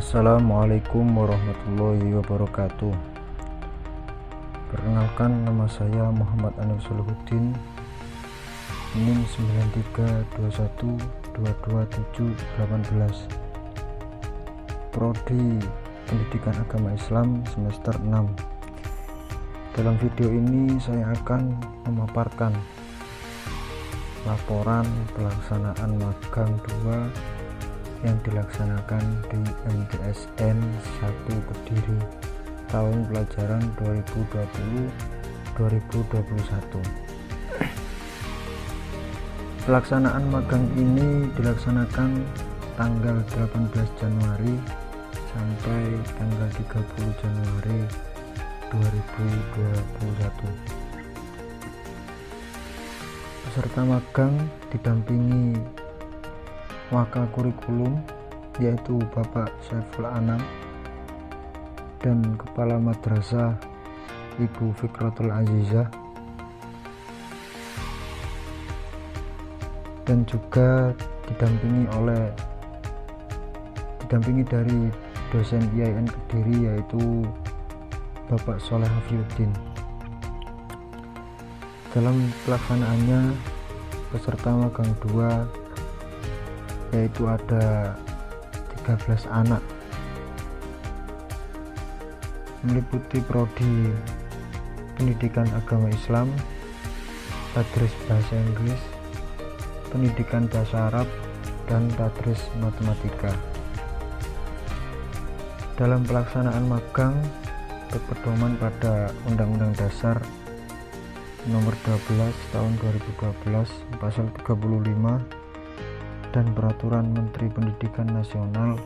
Assalamualaikum warahmatullahi wabarakatuh. Perkenalkan, nama saya Muhammad Anif Solihuddin, NIM 9321227718, Prodi Pendidikan Agama Islam semester 6. Dalam video ini saya akan memaparkan laporan pelaksanaan magang 2 yang dilaksanakan di MTSN 1 Kediri tahun pelajaran 2020-2021. Pelaksanaan magang ini dilaksanakan tanggal 18 Januari sampai tanggal 30 Januari 2021. Peserta magang didampingi Wakil Kurikulum yaitu Bapak Saiful Anam dan Kepala Madrasah Ibu Fikratul Azizah, dan juga didampingi dari dosen IAIN Kediri yaitu Bapak Soleh Hafiuddin. Dalam pelaksanaannya peserta magang 2 yaitu ada 13 anak, meliputi Prodi Pendidikan Agama Islam, Tadris Bahasa Inggris, Pendidikan Bahasa Arab, dan Tadris Matematika. Dalam pelaksanaan magang berpedoman pada Undang-Undang Dasar Nomor 12 Tahun 2012 Pasal 35 dan Peraturan Menteri Pendidikan Nasional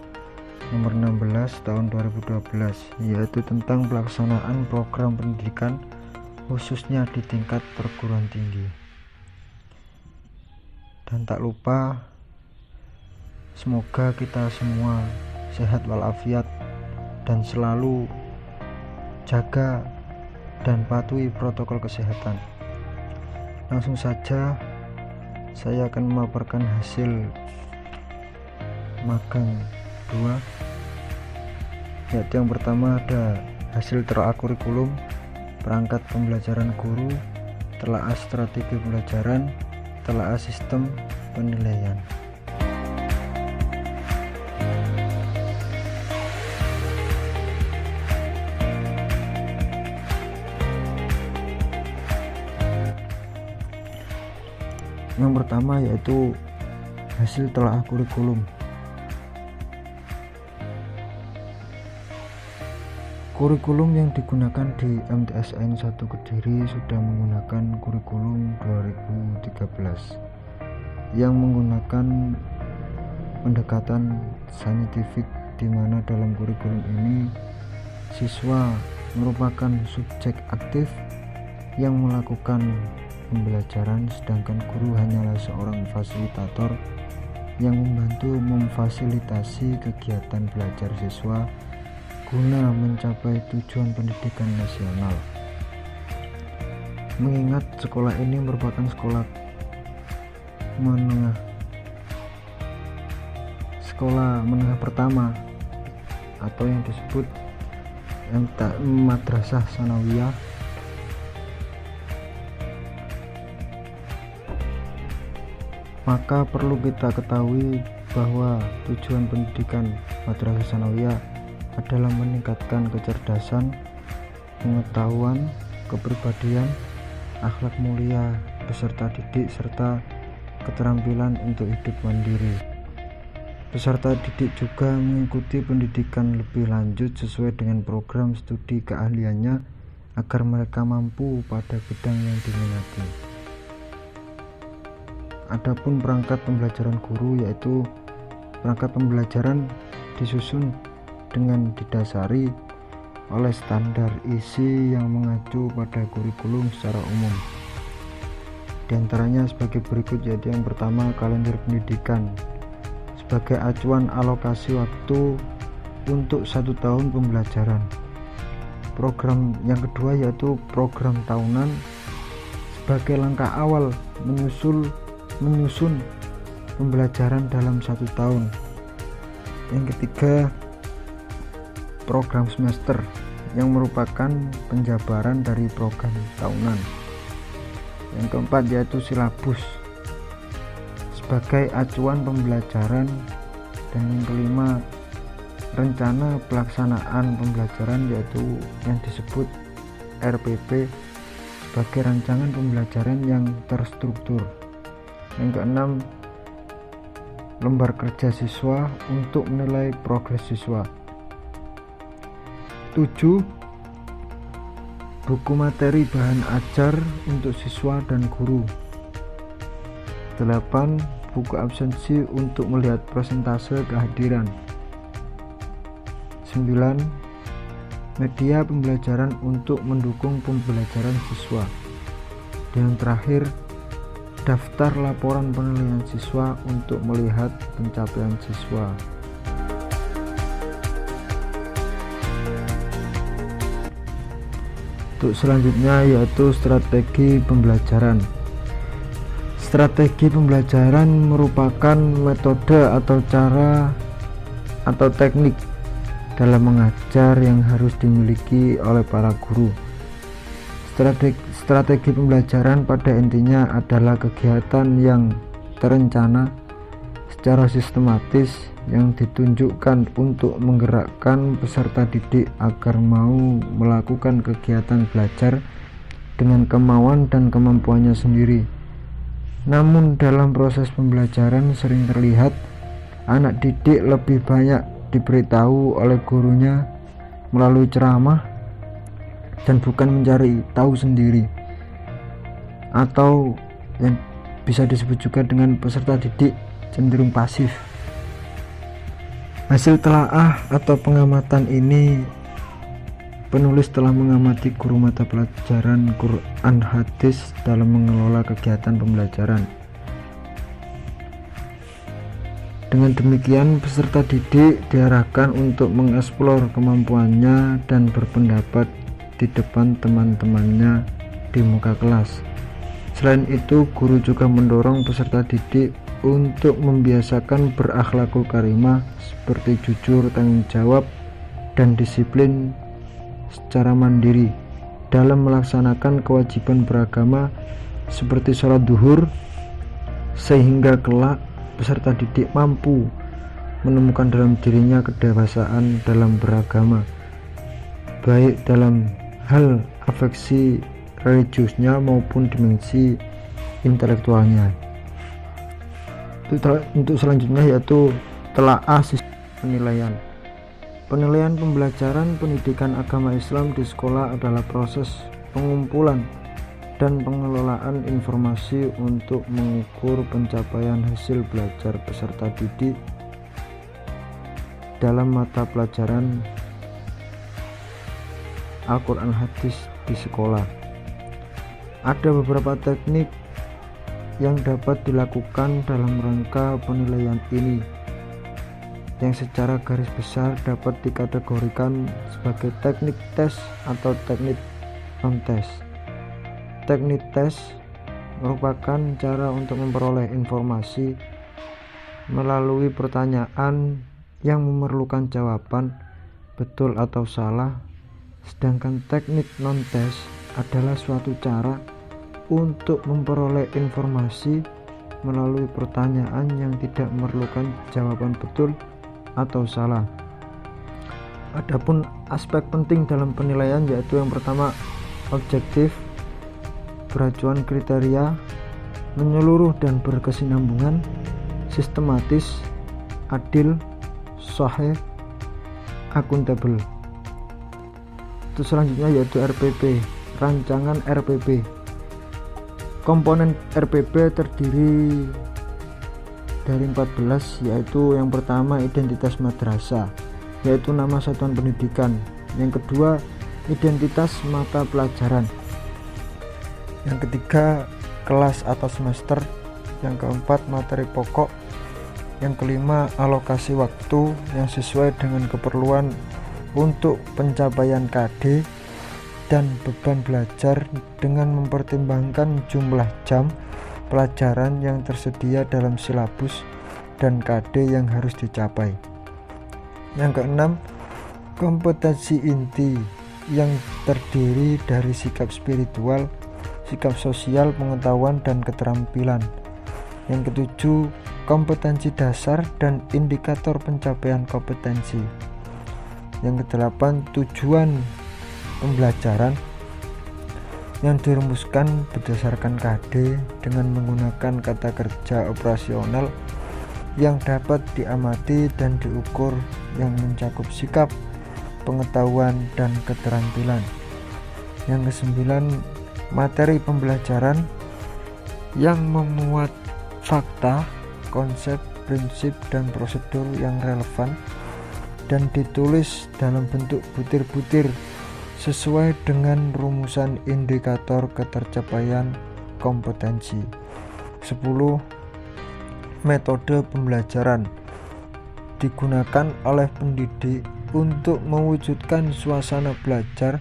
Nomor 16 Tahun 2012, yaitu tentang pelaksanaan program pendidikan khususnya di tingkat perguruan tinggi. Dan tak lupa, semoga kita semua sehat walafiat dan selalu jaga dan patuhi protokol kesehatan. Langsung saja saya akan memaparkan hasil magang 2, yaitu yang pertama ada hasil telaah kurikulum, perangkat pembelajaran guru, telaah strategi pembelajaran, telaah sistem penilaian. Yang pertama yaitu hasil telaah kurikulum. Kurikulum yang digunakan di MTSN 1 Kediri sudah menggunakan kurikulum 2013 yang menggunakan pendekatan saintifik, di mana dalam kurikulum ini siswa merupakan subjek aktif yang melakukan pembelajaran, sedangkan guru hanyalah seorang fasilitator yang membantu memfasilitasi kegiatan belajar siswa guna mencapai tujuan pendidikan nasional. Mengingat sekolah ini merupakan sekolah menengah pertama atau yang disebut Madrasah Sanawiyah, maka perlu kita ketahui bahwa tujuan pendidikan Madrasah Sanawiyah adalah meningkatkan kecerdasan, pengetahuan, kepribadian, akhlak mulia peserta didik, serta keterampilan untuk hidup mandiri. Peserta didik juga mengikuti pendidikan lebih lanjut sesuai dengan program studi keahliannya agar mereka mampu pada bidang yang diminati. Adapun perangkat pembelajaran guru, yaitu perangkat pembelajaran disusun dengan didasari oleh standar isi yang mengacu pada kurikulum secara umum. Di antaranya sebagai berikut, yaitu yang pertama, kalender pendidikan sebagai acuan alokasi waktu untuk 1 tahun pembelajaran. Program yang kedua yaitu program tahunan sebagai langkah awal menyusun pembelajaran dalam 1 tahun. Yang ketiga, program semester yang merupakan penjabaran dari program tahunan. Yang keempat yaitu silabus sebagai acuan pembelajaran, dan yang kelima rencana pelaksanaan pembelajaran yaitu yang disebut RPP sebagai rancangan pembelajaran yang terstruktur. Yang keenam lembar kerja siswa untuk menilai progres siswa. 7. Buku materi bahan ajar untuk siswa dan guru. 8. Buku absensi untuk melihat persentase kehadiran. 9. Media pembelajaran untuk mendukung pembelajaran siswa. Dan yang terakhir, daftar laporan penilaian siswa untuk melihat pencapaian siswa. Untuk selanjutnya yaitu strategi pembelajaran. Strategi pembelajaran merupakan metode atau cara atau teknik dalam mengajar yang harus dimiliki oleh para guru. Strategi pembelajaran pada intinya adalah kegiatan yang terencana secara sistematis yang ditunjukkan untuk menggerakkan peserta didik agar mau melakukan kegiatan belajar dengan kemauan dan kemampuannya sendiri. Namun dalam proses pembelajaran sering terlihat anak didik lebih banyak diberitahu oleh gurunya melalui ceramah dan bukan mencari tahu sendiri, atau yang bisa disebut juga dengan peserta didik cenderung pasif. Hasil telaah atau pengamatan ini, penulis telah mengamati guru mata pelajaran Quran Hadis dalam mengelola kegiatan pembelajaran. Dengan demikian, peserta didik diarahkan untuk mengeksplor kemampuannya dan berpendapat di depan teman-temannya di muka kelas. Selain itu, guru juga mendorong peserta didik untuk membiasakan berakhlakul karimah seperti jujur, tanggung jawab, dan disiplin secara mandiri dalam melaksanakan kewajiban beragama seperti sholat duhur, sehingga kelak peserta didik mampu menemukan dalam dirinya kedewasaan dalam beragama, baik dalam hal afeksi religiusnya maupun dimensi intelektualnya. Untuk selanjutnya yaitu telaah sistem penilaian. Penilaian pembelajaran pendidikan agama Islam di sekolah adalah proses pengumpulan dan pengelolaan informasi untuk mengukur pencapaian hasil belajar peserta didik dalam mata pelajaran Al-Quran Hadis di sekolah. Ada beberapa teknik yang dapat dilakukan dalam rangka penilaian ini, yang secara garis besar dapat dikategorikan sebagai teknik tes atau teknik non-tes. Teknik tes merupakan cara untuk memperoleh informasi melalui pertanyaan yang memerlukan jawaban betul atau salah, sedangkan teknik non-tes adalah suatu cara untuk memperoleh informasi melalui pertanyaan yang tidak memerlukan jawaban betul atau salah. Adapun aspek penting dalam penilaian yaitu yang pertama objektif, beracuan kriteria, menyeluruh dan berkesinambungan, sistematis, adil, sahih, akuntabel. Itu selanjutnya yaitu RPP, rancangan RPP. Komponen RPP terdiri dari 14, yaitu yang pertama identitas madrasah, yaitu nama satuan pendidikan. Yang kedua identitas mata pelajaran. Yang ketiga kelas atau semester. Yang keempat materi pokok. Yang kelima alokasi waktu yang sesuai dengan keperluan untuk pencapaian KD dan beban belajar dengan mempertimbangkan jumlah jam pelajaran yang tersedia dalam silabus dan KD yang harus dicapai. Yang keenam, Kompetensi inti yang terdiri dari sikap spiritual, sikap sosial, pengetahuan, dan keterampilan. Yang ketujuh, kompetensi dasar dan indikator pencapaian kompetensi. Yang kedelapan, tujuan pembelajaran yang dirumuskan berdasarkan KD dengan menggunakan kata kerja operasional yang dapat diamati dan diukur, yang mencakup sikap, pengetahuan, dan keterampilan. Yang kesembilan, materi pembelajaran yang memuat fakta, konsep, prinsip, dan prosedur yang relevan dan ditulis dalam bentuk butir-butir sesuai dengan rumusan indikator ketercapaian kompetensi. 10. Metode pembelajaran digunakan oleh pendidik untuk mewujudkan suasana belajar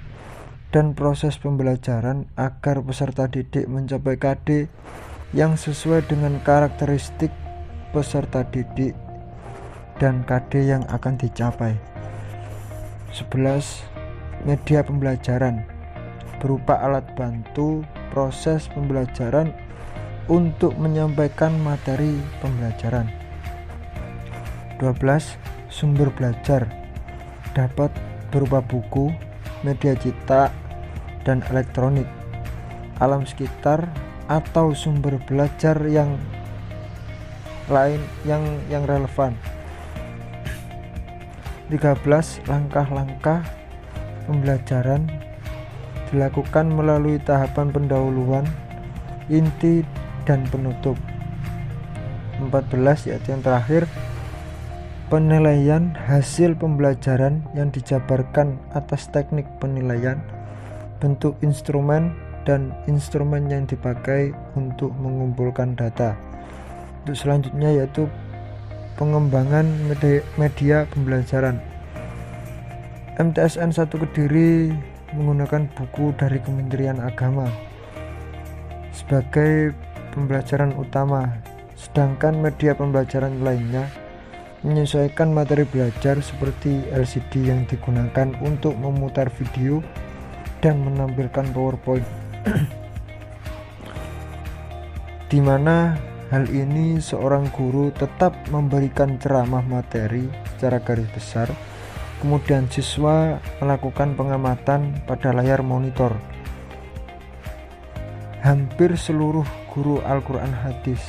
dan proses pembelajaran agar peserta didik mencapai KD yang sesuai dengan karakteristik peserta didik dan KD yang akan dicapai. 11. Media pembelajaran berupa alat bantu proses pembelajaran untuk menyampaikan materi pembelajaran. 12. Sumber belajar dapat berupa buku, media cetak, dan elektronik, alam sekitar, atau sumber belajar yang lain yang relevan. 13. Langkah-langkah pembelajaran dilakukan melalui tahapan pendahuluan, inti, dan penutup. 14. Yaitu yang terakhir, penilaian hasil pembelajaran yang dijabarkan atas teknik penilaian, bentuk instrumen, dan instrumen yang dipakai untuk mengumpulkan data. Untuk selanjutnya yaitu pengembangan media pembelajaran. MTSN 1 Kediri menggunakan buku dari Kementerian Agama sebagai pembelajaran utama, sedangkan media pembelajaran lainnya menyesuaikan materi belajar seperti LCD yang digunakan untuk memutar video dan menampilkan PowerPoint. Di mana hal ini seorang guru tetap memberikan ceramah materi secara garis besar, kemudian siswa melakukan pengamatan pada layar monitor. Hampir seluruh guru Al-Quran Hadis,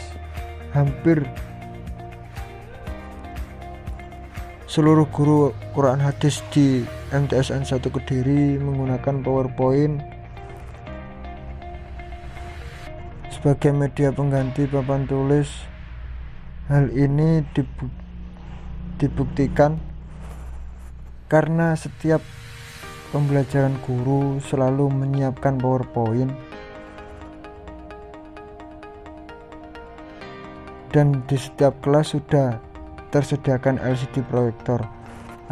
seluruh guru Quran Hadis di MTSN 1 Kediri menggunakan PowerPoint sebagai media pengganti papan tulis. Hal ini dibuktikan karena setiap pembelajaran guru selalu menyiapkan PowerPoint dan di setiap kelas sudah tersediakan LCD proyektor.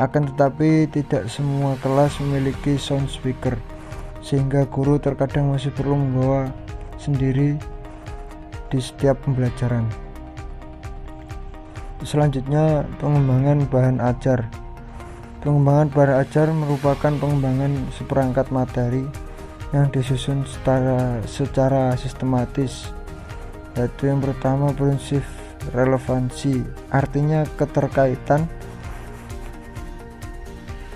Akan tetapi tidak semua kelas memiliki sound speaker, sehingga guru terkadang masih perlu membawa sendiri di setiap pembelajaran. Selanjutnya, pengembangan bahan ajar. Pengembangan bahan ajar merupakan pengembangan seperangkat materi yang disusun secara sistematis, yaitu yang pertama prinsip relevansi, artinya keterkaitan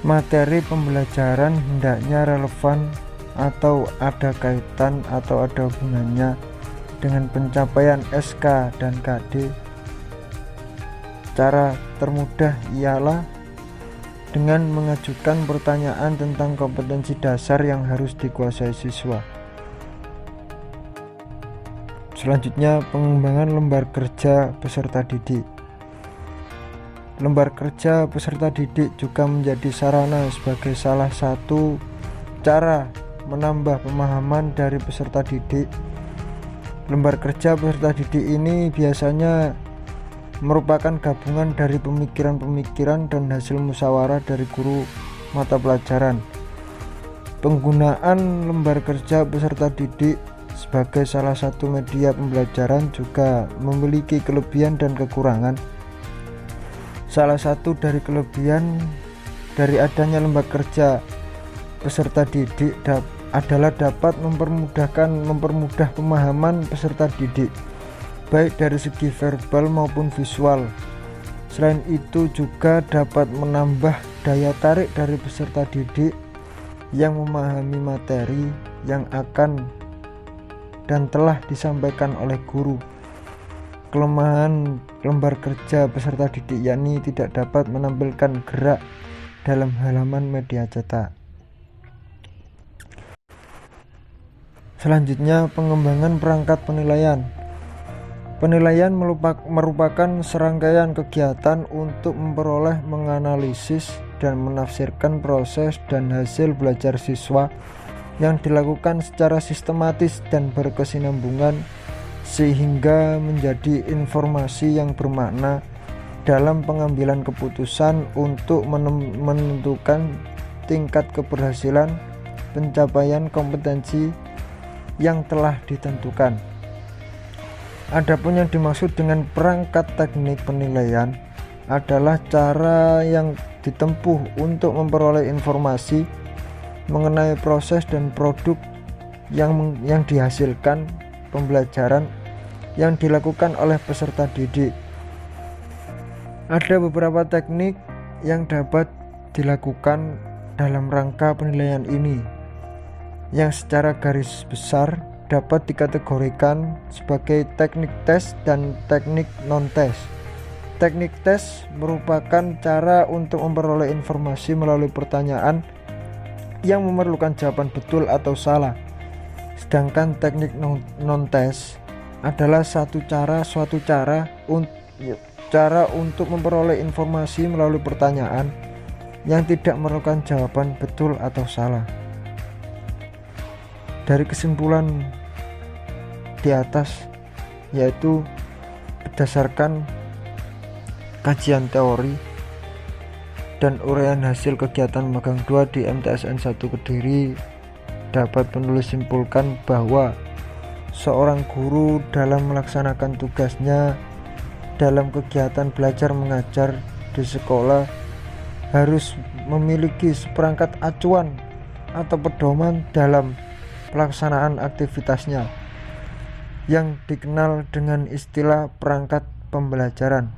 materi pembelajaran hendaknya relevan atau ada kaitan atau ada hubungannya dengan pencapaian SK dan KD. Cara termudah ialah dengan mengajukan pertanyaan tentang kompetensi dasar yang harus dikuasai siswa. Selanjutnya, pengembangan lembar kerja peserta didik. Lembar kerja peserta didik juga menjadi sarana sebagai salah satu cara menambah pemahaman dari peserta didik. Lembar kerja peserta didik ini biasanya merupakan gabungan dari pemikiran-pemikiran dan hasil musyawarah dari guru mata pelajaran. Penggunaan lembar kerja peserta didik sebagai salah satu media pembelajaran juga memiliki kelebihan dan kekurangan. Salah satu dari kelebihan dari adanya lembaga kerja peserta didik adalah dapat mempermudah pemahaman peserta didik, baik dari segi verbal maupun visual. Selain itu juga dapat menambah daya tarik dari peserta didik yang memahami materi yang akan dan telah disampaikan oleh guru. Kelemahan lembar kerja peserta didik yakni tidak dapat menampilkan gerak dalam halaman media cetak. Selanjutnya, pengembangan perangkat penilaian. Penilaian merupakan serangkaian kegiatan untuk memperoleh, menganalisis, dan menafsirkan proses dan hasil belajar siswa yang dilakukan secara sistematis dan berkesinambungan sehingga menjadi informasi yang bermakna dalam pengambilan keputusan untuk menentukan tingkat keberhasilan pencapaian kompetensi yang telah ditentukan. Adapun yang dimaksud dengan perangkat teknik penilaian adalah cara yang ditempuh untuk memperoleh informasi mengenai proses dan produk yang dihasilkan pembelajaran yang dilakukan oleh peserta didik. Ada beberapa teknik yang dapat dilakukan dalam rangka penilaian ini, yang secara garis besar dapat dikategorikan sebagai teknik tes dan teknik non-tes. Teknik tes merupakan cara untuk memperoleh informasi melalui pertanyaan yang memerlukan jawaban betul atau salah. Sedangkan teknik non-tes adalah suatu cara untuk memperoleh informasi melalui pertanyaan yang tidak memerlukan jawaban betul atau salah. Dari kesimpulan di atas, yaitu berdasarkan kajian teori dan uraian hasil kegiatan magang 2 di MTSN 1 Kediri, dapat penulis simpulkan bahwa seorang guru dalam melaksanakan tugasnya dalam kegiatan belajar mengajar di sekolah harus memiliki seperangkat acuan atau pedoman dalam pelaksanaan aktivitasnya yang dikenal dengan istilah perangkat pembelajaran.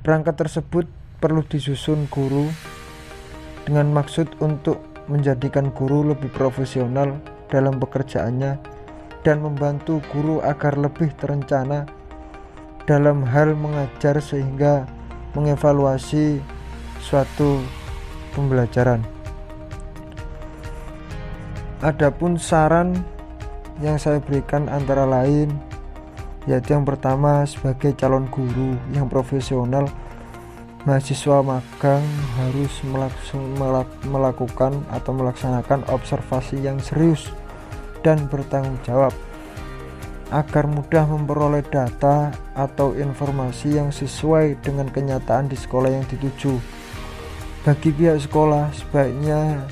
Perangkat tersebut perlu disusun guru dengan maksud untuk menjadikan guru lebih profesional dalam pekerjaannya dan membantu guru agar lebih terencana dalam hal mengajar sehingga mengevaluasi suatu pembelajaran. Adapun saran yang saya berikan antara lain, yaitu yang pertama, sebagai calon guru yang profesional, mahasiswa magang harus melakukan atau melaksanakan observasi yang serius dan bertanggung jawab agar mudah memperoleh data atau informasi yang sesuai dengan kenyataan di sekolah yang dituju. Bagi pihak sekolah, sebaiknya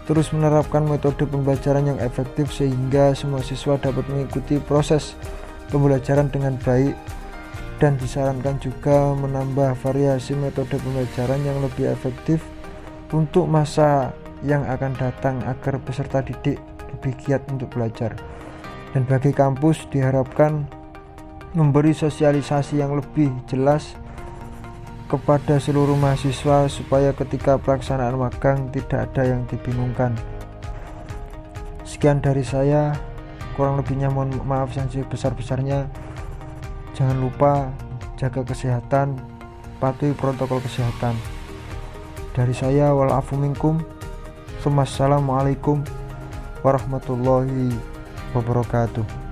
terus menerapkan metode pembelajaran yang efektif sehingga semua siswa dapat mengikuti proses pembelajaran dengan baik, dan disarankan juga menambah variasi metode pembelajaran yang lebih efektif untuk masa yang akan datang agar peserta didik lebih giat untuk belajar. Dan bagi kampus diharapkan memberi sosialisasi yang lebih jelas kepada seluruh mahasiswa supaya ketika pelaksanaan magang tidak ada yang dibingungkan. Sekian dari saya, kurang lebihnya mohon maaf yang sebesar-besarnya. Jangan lupa jaga kesehatan, patuhi protokol kesehatan. Dari saya, walafu minkum. Assalamualaikum warahmatullahi wabarakatuh.